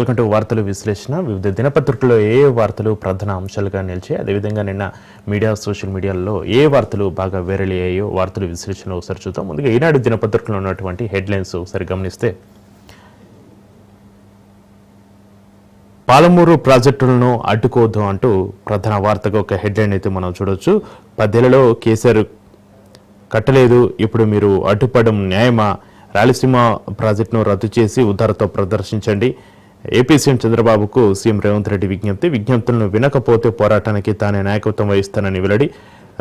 Welcome to వార్తలు విశ్లేషణ. వివిధ దినపత్రికల్లో ఏ వార్తలు ప్రధాన అంశాలుగా నిలిచాయి, అదేవిధంగా నిన్న మీడియా సోషల్ మీడియాలో ఏ వార్తలు బాగా వైరల్ అయ్యాయో వార్తలు విశ్లేషణ ఒకసారి చూద్దాం. ముందుగా ఈనాడు దినపత్రికలో ఉన్నటువంటి హెడ్లైన్స్ ఒకసారి గమనిస్తే, పాలమూరు ప్రాజెక్టులను అడ్డుకోవద్దు అంటూ ప్రధాన వార్తగా ఒక హెడ్లైన్ అయితే మనం చూడొచ్చు. 10 ఏళ్లలో కేసీఆర్ కట్టలేదు, ఇప్పుడు మీరు అడ్డుపడడం న్యాయమా? రాయలసీమ ప్రాజెక్టును రద్దు చేసి ఉదారత ప్రదర్శించండి. ఏపీ సీఎం చంద్రబాబుకు సీఎం రేవంత్ రెడ్డి విజ్ఞప్తులను వినకపోతే పోరాటానికి తానే నాయకత్వం వహిస్తానని వెల్లడి.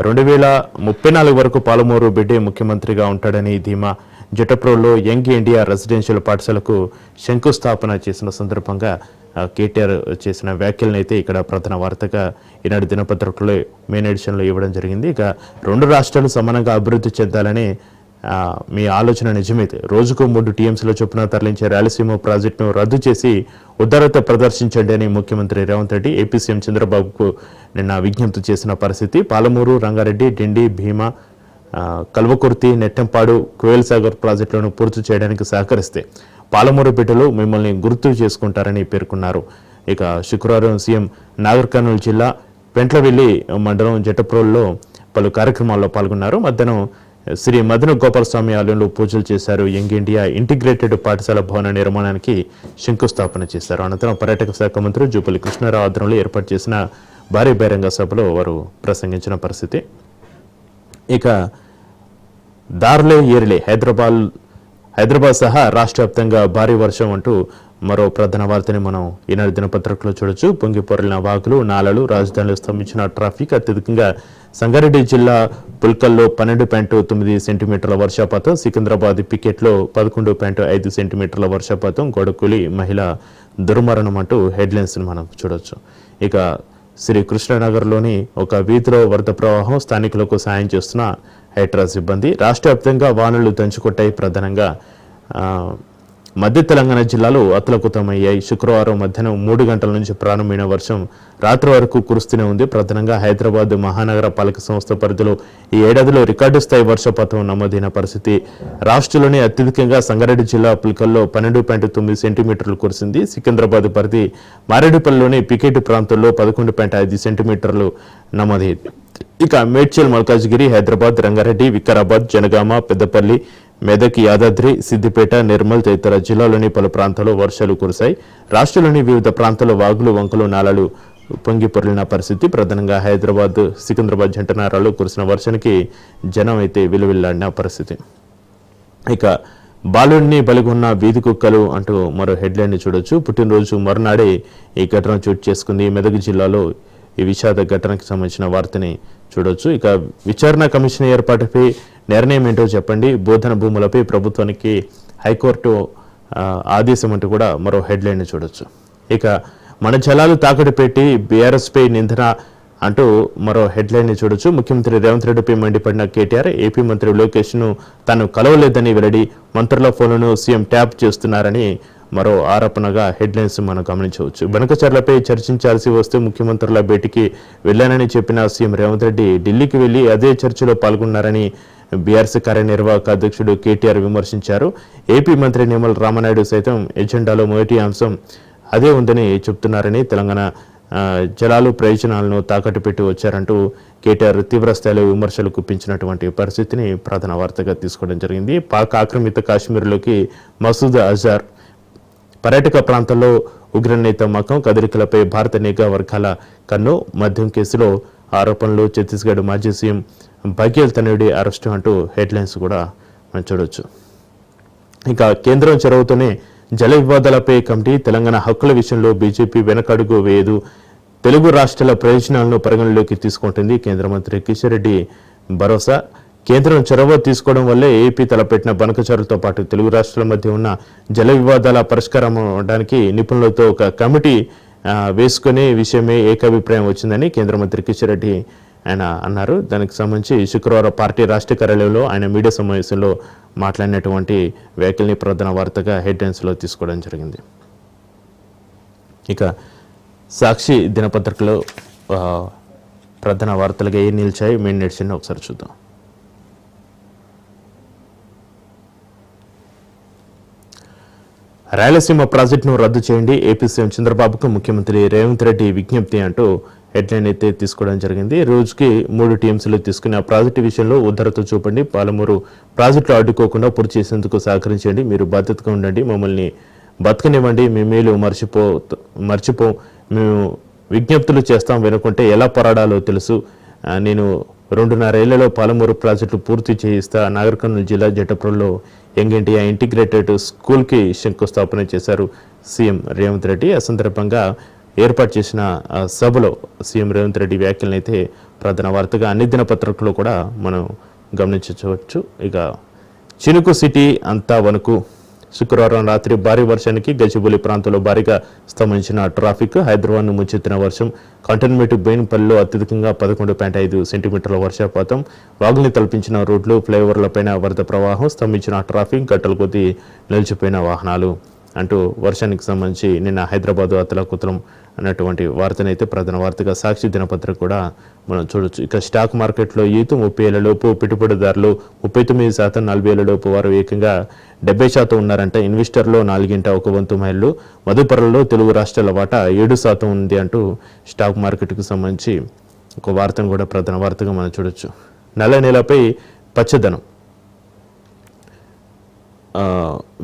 2034 వరకు పాలమూరు బిడ్డే ముఖ్యమంత్రిగా ఉంటాడని ధీమా. జటప్రోలో యంగ్ ఇండియా రెసిడెన్షియల్ పాఠశాలకు శంకుస్థాపన చేసిన సందర్భంగా కేటీఆర్ చేసిన వ్యాఖ్యలను అయితే ఇక్కడ ప్రధాన వార్తగా ఈనాడు దినపత్రికలో మెయిన్ ఎడిషన్లో ఇవ్వడం జరిగింది. ఇక 2 రాష్ట్రాలు సమానంగా అభివృద్ధి చెందాలని మీ ఆలోచన నిజమైతే రోజుకు 3 టీఎంసీల చొప్పున తరలించే రాయలసీమ ప్రాజెక్టును రద్దు చేసి ఉదారత ప్రదర్శించండి అని ముఖ్యమంత్రి రేవంత్ రెడ్డి ఏపీ సీఎం చంద్రబాబుకు నిన్న విజ్ఞప్తి చేసిన పరిస్థితి. పాలమూరు, రంగారెడ్డి, డిండి, భీమా, కల్వకుర్తి, నెట్టంపాడు, కోయల్ సాగర్ ప్రాజెక్టులను పూర్తి చేయడానికి సహకరిస్తే పాలమూరు బిడ్డలు మిమ్మల్ని గుర్తు చేసుకుంటారని పేర్కొన్నారు. ఇక శుక్రవారం సీఎం నాగర్ కర్నూలు జిల్లా పెంట్లవెల్లి మండలం జటప్రోల్లో పలు కార్యక్రమాల్లో పాల్గొన్నారు. మధ్యాహ్నం శ్రీ మదన గోపాలస్వామి ఆలయంలో పూజలు చేశారు. యంగ్ ఇండియా ఇంటిగ్రేటెడ్ పాఠశాల భవన నిర్మాణానికి శంకుస్థాపన చేశారు. అనంతరం పర్యాటక శాఖ మంత్రి జూపల్లి కృష్ణారావు ఆధ్వర్యంలో ఏర్పాటు చేసిన భారీ బహిరంగ సభలో వారు ప్రసంగించిన పరిస్థితి. ఇక దారులే ఏర్లే, హైదరాబాద్ సహా రాష్ట్ర వ్యాప్తంగా భారీ వర్షం అంటూ మరో ప్రధాన వార్తని మనం ఈనాడు దినపత్రికలో చూడొచ్చు. పొంగిపొరలిన వాగులు, నాలలు, రాజధానిలో స్తంభించిన ట్రాఫిక్. అత్యధికంగా సంగారెడ్డి జిల్లా పుల్కల్లో 12.9 సెంటీమీటర్ల వర్షపాతం, సికింద్రాబాద్ పికెట్లో 11.5 సెంటీమీటర్ల వర్షపాతం, గొడకూలి మహిళ దుర్మరణం అంటూ హెడ్లైన్స్ మనం చూడొచ్చు. ఇక శ్రీ కృష్ణనగర్లోని ఒక వీధిలో వరద ప్రవాహం, స్థానికులకు సాయం చేస్తున్న హైడ్రా సిబ్బంది. రాష్ట్ర వ్యాప్తంగా వానలు దంచుకొట్టాయి. ప్రధానంగా మధ్య తెలంగాణ జిల్లాలో అతలకుతమయ్యాయి. శుక్రవారం మధ్యాహ్నం 3 గంటల నుంచి ప్రారంభమైన వర్షం రాత్రి వరకు కురుస్తూనే ఉంది. ప్రధానంగా హైదరాబాద్ మహానగర పాలక సంస్థ పరిధిలో ఈ ఏడాదిలో రికార్డు స్థాయి వర్షపాతం నమోదైన పరిస్థితి. రాష్ట్రంలోనే అత్యధికంగా సంగారెడ్డి జిల్లా పుల్కల్లో 12.9 సెంటీమీటర్లు కురిసింది. సికింద్రాబాద్ పరిధి మారేడుపల్లిలోని పికెట్ ప్రాంతంలో 11.5 సెంటీమీటర్లు నమోదైంది. ఇక మేడ్చల్, మల్కాజ్గిరి, హైదరాబాద్, రంగారెడ్డి, వికారాబాద్, జనగామ, పెద్దపల్లి, మెదక్, యాదాద్రి, సిద్దిపేట, నిర్మల్ తదితర జిల్లాలోని పలు ప్రాంతాల్లో వర్షాలు కురిశాయి. రాష్ట్రంలోని వివిధ ప్రాంతాల్లో వాగులు, వంకలు, నాలలు పొంగి పొర్లిన పరిస్థితి. ప్రధానంగా హైదరాబాద్, సికింద్రాబాద్ జంట నగరాల్లో కురిసిన వర్షానికి జనం అయితే విలువిల్లాడిన పరిస్థితి. ఇక బాలుడిని బలిగొన్న వీధి కుక్కలు అంటూ మరో హెడ్లైన్ చూడొచ్చు. పుట్టినరోజు మరునాడే ఈ ఘటన చోటు చేసుకుంది. మెదక్ జిల్లాలో ఈ విషాద ఘటనకు సంబంధించిన వార్తని చూడొచ్చు. ఇక విచారణ కమిషన్ ఏర్పాటుపై నిర్ణయం ఏంటో చెప్పండి, బోధన భూములపై ప్రభుత్వానికి హైకోర్టు ఆదేశం అంటూ కూడా మరో హెడ్లైన్ చూడొచ్చు. ఇక మన జలాలు తాకట్టు పెట్టి బీఆర్ఎస్పై నిందన అంటూ మరో హెడ్లైన్ చూడొచ్చు. ముఖ్యమంత్రి రేవంత్ రెడ్డిపై మండిపడిన కేటీఆర్, ఏపీ మంత్రి లోకేష్ను తాను కలవలేదని వెల్లడి. మంత్రుల ఫోన్లను సీఎం ట్యాప్ చేస్తున్నారని మరో ఆరోపణగా హెడ్లైన్స్ మనం గమనించవచ్చు. బనకచర్లపై చర్చించాల్సి వస్తే ముఖ్యమంత్రుల భేటీకి వెళ్లానని చెప్పిన సీఎం రేవంత్ రెడ్డి ఢిల్లీకి వెళ్లి అదే చర్చలో పాల్గొన్నారని బీఆర్ఎస్ కార్యనిర్వాహక అధ్యక్షుడు కేటీఆర్ విమర్శించారు. ఏపీ మంత్రి నిమ్మల రామనాయుడు సైతం ఎజెండాలో మొదటి అంశం అదే ఉందని చెప్తున్నారని, తెలంగాణ జలాలు ప్రయోజనాలను తాకట్టు పెట్టి వచ్చారంటూ కేటీఆర్ తీవ్రస్థాయిలో విమర్శలు గుప్పించినటువంటి పరిస్థితిని ప్రధాన వార్తగా తీసుకోవడం జరిగింది. పాక్ ఆక్రమిత కాశ్మీర్లోకి మసూద్ అజార్, పర్యాటక ప్రాంతాల్లో ఉగ్రనేత మకం కదలికలపై భారత నిఘా వర్గాల కన్ను, మద్యం కేసులో ఆరోపణలు, ఛత్తీస్గఢ్ మాజీ సీఎం బఘేల్ తనయుడి అరెస్టు అంటూ హెడ్లైన్స్ కూడా మనం చూడొచ్చు. ఇక కేంద్రం చొరవతోనే జల వివాదాలపై కమిటీ, తెలంగాణ హక్కుల విషయంలో బీజేపీ వెనకడుగు వేయదు, తెలుగు రాష్ట్రాల ప్రయోజనాలను పరిగణలోకి తీసుకుంటుంది కేంద్ర మంత్రి కిషన్ రెడ్డి భరోసా. కేంద్రం చొరవ తీసుకోవడం వల్లే ఏపీ తలపెట్టిన బనకచర్లతో పాటు తెలుగు రాష్ట్రాల మధ్య ఉన్న జల వివాదాల పరిష్కారం అవడానికి నిపుణులతో ఒక కమిటీ వేసుకునే విషయమే ఏకాభిప్రాయం వచ్చిందని కేంద్ర మంత్రి కిషన్ రెడ్డి ఆయన అన్నారు. దానికి సంబంధించి శుక్రవారం పార్టీ రాష్ట్ర కార్యాలయంలో ఆయన మీడియా సమావేశంలో మాట్లాడినటువంటి వ్యాఖ్యల్ని ప్రధాన వార్తగా హెడ్లైన్స్లో తీసుకోవడం జరిగింది. ఇక సాక్షి దినపత్రికలో ప్రధాన వార్తలుగా ఏ నిలిచాయి మెయిన్ ఎడిషన్ ఒకసారి చూద్దాం. రాయలసీమ ప్రాజెక్టును రద్దు చేయండి, ఏపీ సీఎం చంద్రబాబుకు ముఖ్యమంత్రి రేవంత్ రెడ్డి విజ్ఞప్తి అంటూ హెడ్లైన్ అయితే తీసుకోవడం జరిగింది. రోజుకి 3 టీఎంసీలు తీసుకుని ఆ ప్రాజెక్టు విషయంలో ఉద్ధరత చూపండి, పాలమూరు ప్రాజెక్టులు అడ్డుకోకుండా పూర్తి చేసేందుకు సహకరించండి, మీరు బాధ్యతగా ఉండండి, మమ్మల్ని బతకనివ్వండి, మీ మేలు మర్చిపో మేము విజ్ఞప్తులు చేస్తాం, వినుకుంటే ఎలా పోరాడాలో తెలుసు, నేను 2.5 ఏళ్లలో పాలమూరు ప్రాజెక్టులు పూర్తి చేయిస్తా, నాగర్ కర్నూలు జిల్లా జటప్రోల్లో యంగ్ ఇండియా ఇంటిగ్రేటెడ్ స్కూల్కి శంకుస్థాపన చేశారు సీఎం రేవంత్ రెడ్డి. ఆ సందర్భంగా ఏర్పాటు చేసిన సభలో సీఎం రేవంత్ రెడ్డి వ్యాఖ్యలను అయితే ప్రధాన వార్తగా అన్ని దినపత్రికల్లో కూడా మనం గమనించవచ్చు. ఇక చినుకు సిటీ అంతా వణుకు, శుక్రవారం రాత్రి భారీ వర్షానికి గచ్చిబౌలి ప్రాంతంలో భారీగా స్తంభించిన ట్రాఫిక్, హైదరాబాద్ను ముంచెత్తిన వర్షం, కంటోన్మెంట్ బెయిన్పల్లిలో అత్యధికంగా 11.5 సెంటీమీటర్ల వర్షపాతం, వాగుల్ని తలపించిన రోడ్లు, ఫ్లైఓవర్లపైన వరద ప్రవాహం, స్తంభించిన ట్రాఫిక్, గంటల కొద్దీ నిలిచిపోయిన వాహనాలు అంటూ వర్షానికి సంబంధించి నిన్న హైదరాబాద్ అతలాకుతలం అన్నటువంటి వార్తనైతే ప్రధాన వార్తగా సాక్షి దినపత్రిక కూడా మనం చూడొచ్చు. ఇక స్టాక్ మార్కెట్లో ఈతు 30 ఏళ్లలోపు పెట్టుబడిదారులు 39%, 40 ఏళ్లలోపు వారు ఏకంగా 70% ఉన్నారంట. ఇన్వెస్టర్లో 1/4 మహిళలు, మదుపరులలో తెలుగు రాష్ట్రాల వాటా 7% ఉంది అంటూ స్టాక్ మార్కెట్కి సంబంధించి ఒక వార్తను కూడా ప్రధాన వార్తగా మనం చూడొచ్చు. నల్ల నేలపై పచ్చదనం,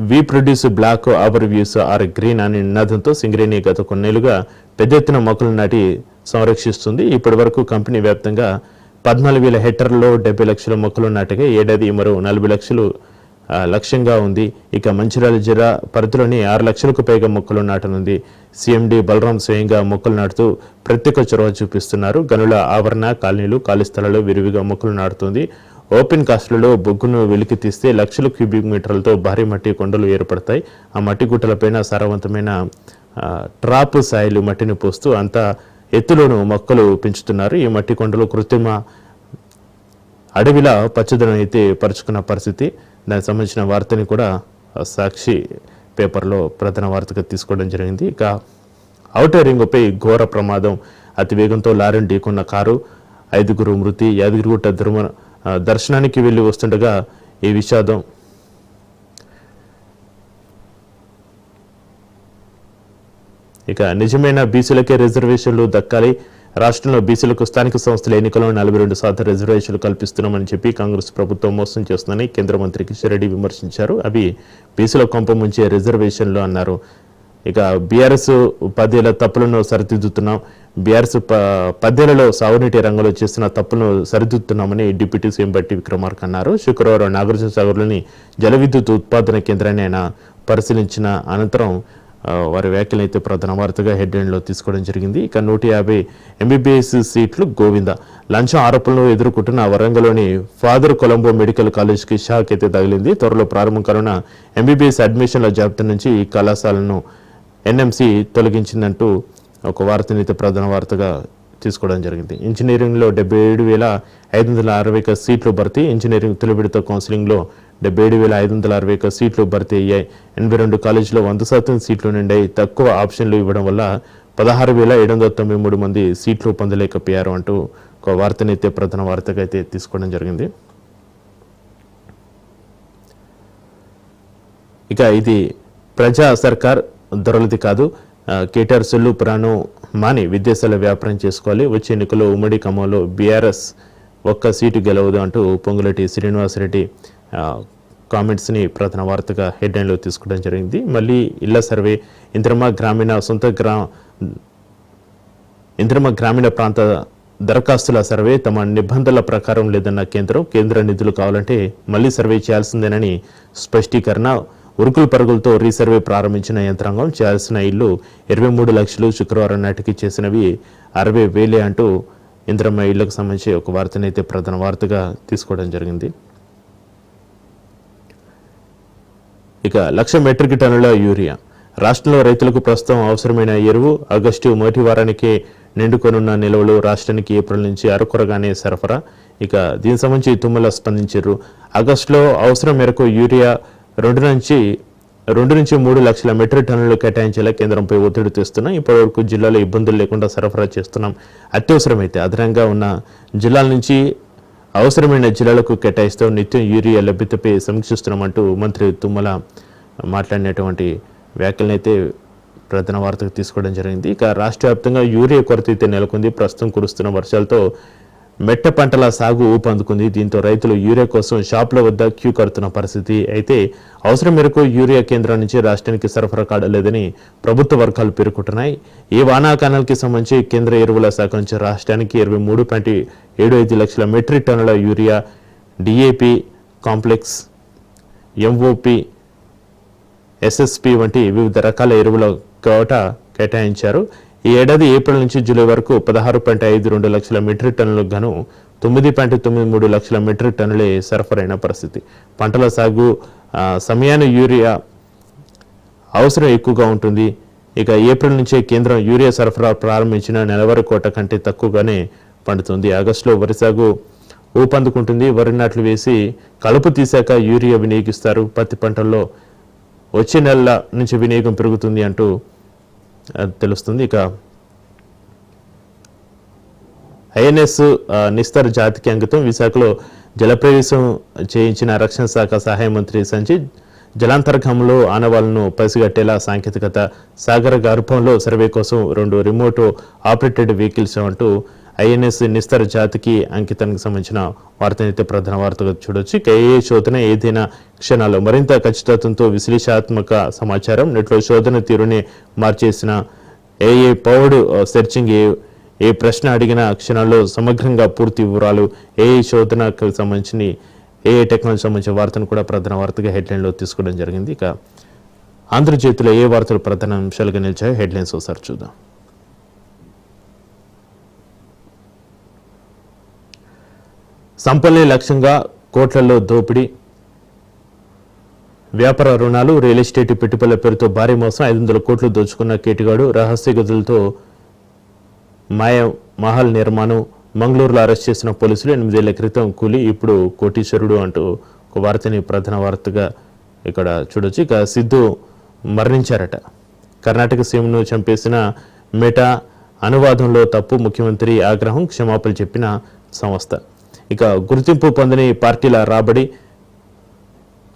we produce black our views are green అనే నినాదంతో సింగరేణి గత కొన్నేళ్లుగా పెద్ద ఎత్తున మొక్కలు నాటి సంరక్షిస్తుంది. ఇప్పటి వరకు కంపెనీ వ్యాప్తంగా 14,000 హెక్టార్లలో 70 లక్షల మొక్కలు నాటగా ఏడాది మరో 40 లక్షలు లక్ష్యంగా ఉంది. ఇక మంచిర్యాల జిల్లా పరిధిలోని 6 లక్షలకు పైగా మొక్కలు నాటనుంది. సీఎండీ బలరాం స్వయంగా మొక్కలు నాటుతూ ప్రత్యేక చొరవ చూపిస్తున్నారు. గనుల ఆవరణ, కాలనీలు, ఖాళీ స్థలాల్లో విరివిగా మొక్కలు నాటుతుంది. ఓపెన్ కాస్టులలో బొగ్గును వెలికి తీస్తే లక్షల క్యూబిక్ మీటర్లతో భారీ మట్టి కొండలు ఏర్పడతాయి. ఆ మట్టి గుట్టలపైన సారవంతమైన ట్రాప్ సాయిలు మట్టిని పోస్తూ అంత ఎత్తులోనూ మొక్కలు పెంచుతున్నారు. ఈ మట్టి కొండలు కృత్రిమ అడవిలా పచ్చదనం అయితే పరుచుకున్న పరిస్థితి. దానికి సంబంధించిన వార్తని కూడా సాక్షి పేపర్లో ప్రధాన వార్తగా తీసుకోవడం జరిగింది. ఇక ఔటర్ రింగుపై ఘోర ప్రమాదం, అతివేగంతో లారీని ఢీకొన్న కారు, 5 మృతి, యాదగిరిగుట్ట దర్శనానికి వెళ్ళి వస్తుండగా ఈ విషాదం. ఇక నిజమైన బీసీలకే రిజర్వేషన్లు దక్కాలి, రాష్ట్రంలో బీసీలకు స్థానిక సంస్థల ఎన్నికల్లో 42% రిజర్వేషన్లు కల్పిస్తున్నామని చెప్పి కాంగ్రెస్ ప్రభుత్వం మోసం చేస్తుందని కేంద్ర మంత్రి కిషన్ రెడ్డి విమర్శించారు. అవి బీసీల కొంప ముంచే రిజర్వేషన్లు అన్నారు. ఇక బీఆర్ఎస్ 10 ఏళ్ల తప్పులను సరిదిద్దుతున్నాం, బీఆర్ఎస్ 10 ఏళ్లలో సాగునీటి రంగంలో చేస్తున్న తప్పులను సరిదిద్దుతున్నామని డిప్యూటీ సీఎం బట్టి విక్రమార్క అన్నారు. శుక్రవారం నాగార్జున సాగర్లోని జల విద్యుత్ ఉత్పాదన కేంద్రాన్ని ఆయన పరిశీలించిన అనంతరం వారి వ్యాఖ్యలు అయితే ప్రధాన వార్తగా హెడ్లైన్లో తీసుకోవడం జరిగింది. ఇక 150 MBBS సీట్లు గోవింద, లంచం ఆరోపణలు ఎదుర్కొంటున్న వరంగల్లోని ఫాదర్ కొలంబో మెడికల్ కాలేజ్కి షాక్ అయితే తగిలింది. త్వరలో ప్రారంభం కానున్న MBBS అడ్మిషన్ల జాబితా నుంచి ఈ కళాశాలను NMC తొలగించిందంటూ ఒక వార్తని అయితే ప్రధాన వార్తగా తీసుకోవడం జరిగింది. ఇంజనీరింగ్లో 77,560 సీట్లు భర్తీ, ఇంజనీరింగ్ తొలి విడత కౌన్సిలింగ్లో 77,560 సీట్లు భర్తీ అయ్యాయి. 82 కాలేజీలో 100% సీట్లు నిండాయి. తక్కువ ఆప్షన్లు ఇవ్వడం వల్ల 16,793 మంది సీట్లు పొందలేకపోయారు అంటూ ఒక వార్తనైతే ప్రధాన వార్తగా అయితే తీసుకోవడం జరిగింది. ఇక ఇది ప్రజా సర్కార్, దొరలది కాదు, కేటీఆర్ సొల్లు పురాణం మాని విదేశాల్లో వ్యాపారం చేసుకోవాలి, వచ్చే ఎన్నికల్లో ఉమ్మడి ఖమ్మంలో బీఆర్ఎస్ 1 సీటు గెలవదు అంటూ పొంగులేటి శ్రీనివాసరెడ్డి కామెంట్స్ని ప్రధాన వార్తగా హెడ్లైన్లో తీసుకోవడం జరిగింది. మళ్ళీ ఇళ్ల సర్వే, ఇంద్రమ్మ గ్రామీణ ప్రాంత దరఖాస్తుల సర్వే తమ నిబంధనల ప్రకారం లేదన్న కేంద్ర నిధులు కావాలంటే మళ్ళీ సర్వే చేయాల్సిందేనని స్పష్టీకరణ. ఉరుకుల పరుగులతో రీసర్వే ప్రారంభించిన యంత్రాంగం, చేయాల్సిన ఇళ్లు 23 లక్షలు, శుక్రవారం నాటికి చేసినవి 60,000 అంటూ ఇంద్రమ్మ ఇళ్లకు సంబంధించి ఒక వార్తనైతే ప్రధాన వార్తగా తీసుకోవడం జరిగింది. ఇక 1,00,000 మెట్రిక్ టన్నుల యూరియా, రాష్ట్రంలో రైతులకు ప్రస్తుతం అవసరమైన ఎరువు ఆగస్టు మొదటి వారానికే నిండుకొనున్న నిల్వలు రాష్ట్రానికి ఏప్రిల్ నుంచి అరకొరగానే సరఫరా. ఇక దీనికి సంబంధించి తుమ్మల స్పందించారు. ఆగస్టులో అవసరం మేరకు యూరియా 2 నుంచి 3 లక్షల మెట్రిక్ టన్నులు కేటాయించేలా కేంద్రంపై ఒత్తిడి తెస్తున్నాం. ఇప్పటివరకు జిల్లాలో ఇబ్బందులు లేకుండా సరఫరా చేస్తున్నాం. అత్యవసరమైతే అదనంగా ఉన్న జిల్లాల నుంచి అవసరమైన జిల్లాలకు కేటాయిస్తూ నిత్యం యూరియా లభ్యతపై సమీక్షిస్తున్నామంటూ మంత్రి తుమ్మల మాట్లాడినటువంటి వ్యాఖ్యలనైతే ప్రధాన వార్తకు తీసుకోవడం జరిగింది. ఇక రాష్ట్ర వ్యాప్తంగా యూరియా కొరత అయితే నెలకొంది. ప్రస్తుతం కురుస్తున్న వర్షాలతో మెట్ట పంటల సాగు ఊపందుకుంది. దీంతో రైతులు యూరియా కోసం షాపుల వద్ద క్యూ కడుతున్న పరిస్థితి. అయితే అవసరం మేరకు యూరియా కేంద్రం నుంచి రాష్ట్రానికి సరఫరా కాడలేదని ప్రభుత్వ వర్గాలు పేర్కొంటున్నాయి. ఈ వానాకాలానికి సంబంధించి కేంద్ర ఎరువుల శాఖ నుంచి రాష్ట్రానికి 23.75 లక్షల మెట్రిక్ టన్నుల urea, DAP complex, MOP, SSP వంటి వివిధ రకాల ఎరువుల కోటా కేటాయించారు. ఈ ఏడాది ఏప్రిల్ నుంచి జూలై వరకు 16.52 లక్షల మెట్రిక్ టన్నులకు గాను 9.93 లక్షల మెట్రిక్ టన్నులే సరఫరైన పరిస్థితి. పంటల సాగు సమయాన్ని యూరియా అవసరం ఎక్కువగా ఉంటుంది. ఇక ఏప్రిల్ నుంచే కేంద్రం యూరియా సరఫరా ప్రారంభించిన నెలవారీ కోట కంటే తక్కువగానే పండుతుంది. ఆగస్టులో వరి సాగు ఊపందుకుంటుంది. వరి నాట్లు వేసి కలుపు తీశాక యూరియా వినియోగిస్తారు. పత్తి పంటల్లో వచ్చే నెలల నుంచి వినియోగం పెరుగుతుంది అంటూ తెలుస్తుంది. ఇక ఐఎన్ఎస్ నిస్తర్ జాతికి అంకితం. విశాఖలో జలప్రవేశం చేయించిన రక్షణ శాఖ సహాయ మంత్రి సంజయ్ జలాంతర్గంలో ఆనవాళ్లను పసిగట్టేలా సాంకేతికత, సాగర గర్భంలో సర్వే కోసం 2 రిమోట్ ఆపరేటెడ్ వెహికల్స్ అంటూ ఐఎన్ఎస్ నిస్తర్ జాతికి అంకితానికి సంబంధించిన వార్తనైతే ప్రధాన వార్తగా చూడొచ్చు. ఇక ఏ శోధన ఏదైనా క్షణాల్లో మరింత ఖచ్చితత్వంతో విశ్లేషణాత్మక సమాచారం, నెట్లో శోధన తీరుని మార్చేసిన ఏఏ పవర్డ్ సెర్చింగ్, ఏ ప్రశ్న అడిగిన క్షణాల్లో సమగ్రంగా పూర్తి వివరాలు, ఏఐ శోధనకు సంబంధించిన ఏఐ టెక్నాలజీ సంబంధించిన వార్తను కూడా ప్రధాన వార్తగా హెడ్లైన్లో తీసుకోవడం జరిగింది. ఇక ఆంధ్రజ్యోతిలో ఏ వార్తలు ప్రధాన అంశాలుగా నిలిచాయో హెడ్లైన్స్ ఒకసారి చూద్దాం. సంపన్నే లక్ష్యంగా కోట్లలో దోపిడీ, వ్యాపార రుణాలు, రియల్ ఎస్టేట్ పెట్టుబడుల పేరుతో భారీ మోసం, 500 కోట్లు దోచుకున్న కేటిగాడు, రహస్య గదులతో మహల్ నిర్మాణం, మంగళూరులో అరెస్ట్ చేసిన పోలీసులు, 8 ఏళ్ల క్రితం కూలి ఇప్పుడు కోటీశ్వరుడు అంటూ ఒక వార్తని ప్రధాన వార్తగా ఇక్కడ చూడొచ్చు. ఇక సిద్ధు మరణించారట. కర్ణాటక సీఎంను చంపేసిన మెటా అనువాదంలో తప్పు, ముఖ్యమంత్రి ఆగ్రహం, క్షమాపణ చెప్పిన సంస్థ. ఇక గుర్తింపు పొందని పార్టీల రాబడి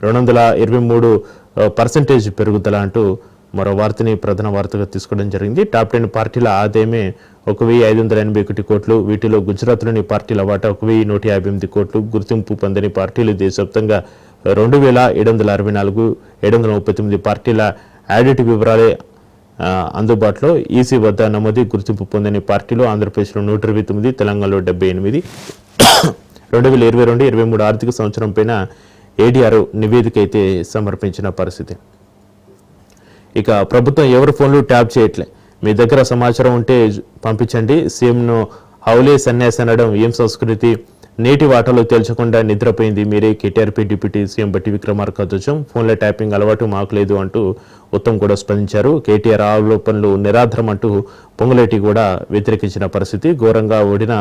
223% పెరుగుదల అంటూ మరో వార్తని ప్రధాన వార్తగా తీసుకోవడం జరిగింది. టాప్ 10 పార్టీల ఆదాయమే 1,581 కోట్లు. వీటిలో గుజరాత్లోని పార్టీల వాటా 1,158 కోట్లు. గుర్తింపు పొందని పార్టీలు దేశవ్యాప్తంగా 2,764, 739 పార్టీల ఆడిట్ వివరాలే అందుబాటులో. ఈసీ వద్ద నమోదు. గుర్తింపు పొందని పార్టీలు ఆంధ్రప్రదేశ్లో 129, తెలంగాణలో 78. 2022-23 ఆర్థిక సంవత్సరం పైన ఏడీఆర్ నివేదిక అయితే సమర్పించిన పరిస్థితి. ఇక ప్రభుత్వం ఎవరి ఫోన్లు ట్యాప్ చేయట్లే, మీ దగ్గర సమాచారం ఉంటే పంపించండి. సీఎంను హౌలే సన్యాసి అనడం ఏం సంస్కృతి, నేటి వాటాలో తేల్చకుండా నిద్రపోయింది మీరే. కేటీఆర్పై డిప్యూటీ సీఎం బట్టి విక్రమార్క ధ్వజం, ఫోన్ల ట్యాపింగ్ అలవాటు మాకు లేదు అంటూ ఉత్తమ్ కూడా స్పందించారు. కేటీఆర్ ఆరోపణలు నిరాధారం అంటూ పొంగులేటి కూడా వ్యతిరేకించిన పరిస్థితి. ఘోరంగా ఓడిన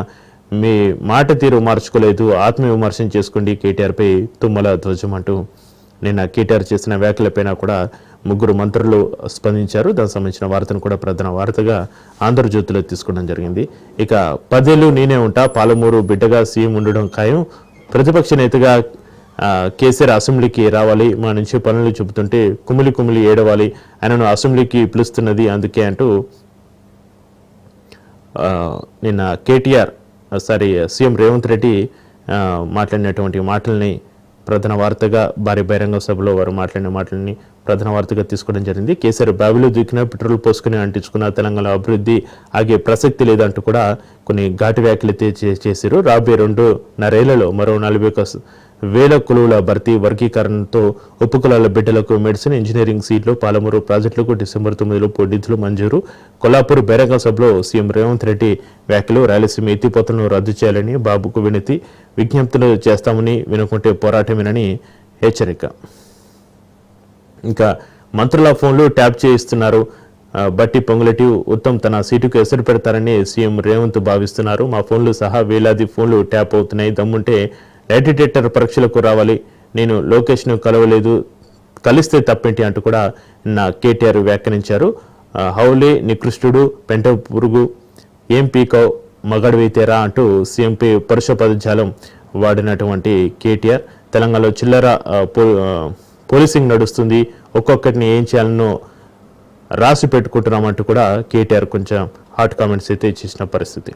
మీ మాట తీరు మార్చుకోలేదు, ఆత్మవిమర్శం చేసుకోండి కేటీఆర్పై తుమ్మల ధ్వజం అంటూ నిన్న కేటీఆర్ చేసిన వ్యాఖ్యలపైన కూడా 3 మంత్రులు స్పందించారు. దానికి సంబంధించిన వార్తను కూడా ప్రధాన వార్తగా ఆంధ్రజ్యోతిలో తీసుకోవడం జరిగింది. ఇక 10 ఏళ్లు నేనే ఉంటా, పాలమూరు బిడ్డగా సీఎం ఉండడం ఖాయం, ప్రతిపక్ష నేతగా కేసీఆర్ అసెంబ్లీకి రావాలి, మా నుంచి పనులు చెబుతుంటే కుమిలి ఏడవాలి, ఆయనను అసెంబ్లీకి పిలుస్తున్నది అందుకే అంటూ నిన్న సీఎం రేవంత్ రెడ్డి మాట్లాడినటువంటి మాటల్ని ప్రధాన వార్తగా భారీ బహిరంగ సభలో వారు మాట్లాడిన మాటలని ప్రధాన వార్తగా తీసుకోవడం జరిగింది. కేసీఆర్ బావిలో దూకిన పెట్రోల్ పోసుకుని అంటించుకున్న తెలంగాణ అభివృద్ధి ఆగే ప్రసక్తి లేదంటూ కూడా కొన్ని ఘాటు వ్యాఖ్యలు చేశారు. రాబోయే 2.5 ఏళ్లలో మరో 40,000 కొలువుల భర్తీ, వర్గీకరణతో ఉపకులాల బిడ్డలకు మెడిసిన్, ఇంజనీరింగ్ సీట్లు, పాలమూరు ప్రాజెక్టులకు డిసెంబర్ 9 నిధులు మంజూరు. కొల్లాపూర్ బహిరంగ సభలో సీఎం రేవంత్ రెడ్డి వ్యాఖ్యలు, రాయలసీమ ఎత్తిపోతలను రద్దు చేయాలని బాబుకు విజ్ఞప్తులు చేస్తామని, వినుకుంటే పోరాటమేనని హెచ్చరిక. ఇంకా మంత్రుల ఫోన్లు ట్యాప్ చేయిస్తున్నారు. బట్టి పొంగులేటి, ఉత్తమ్ తన సీటుకు ఎసరు పెడతారని సీఎం రేవంత్ భావిస్తున్నారు. మా ఫోన్లు సహా వేలాది ఫోన్లు ట్యాప్ అవుతున్నాయి. దమ్ముంటే లై డిటెక్టర్ పరీక్షలకు రావాలి. నేను లోకేష్ను కలవలేదు, కలిస్తే తప్పేంటి అంటూ కూడా నా కేటీఆర్ వ్యాఖ్యానించారు. హౌలే నికృష్టుడు, పెంట పురుగు, ఏం పీకావ్, మగాడివైతేరా అంటూ సీఎంపై పరుష పదజాలం వాడినటువంటి కేటీఆర్, తెలంగాణలో చిల్లర పోలీసింగ్ నడుస్తుంది, ఒక్కొక్కటిని ఏం చేయాలనో రాసి పెట్టుకుంటున్నామంటూ కూడా కేటీఆర్ కొంచెం హాట్ కామెంట్స్ అయితే ఇచ్చేసిన పరిస్థితి.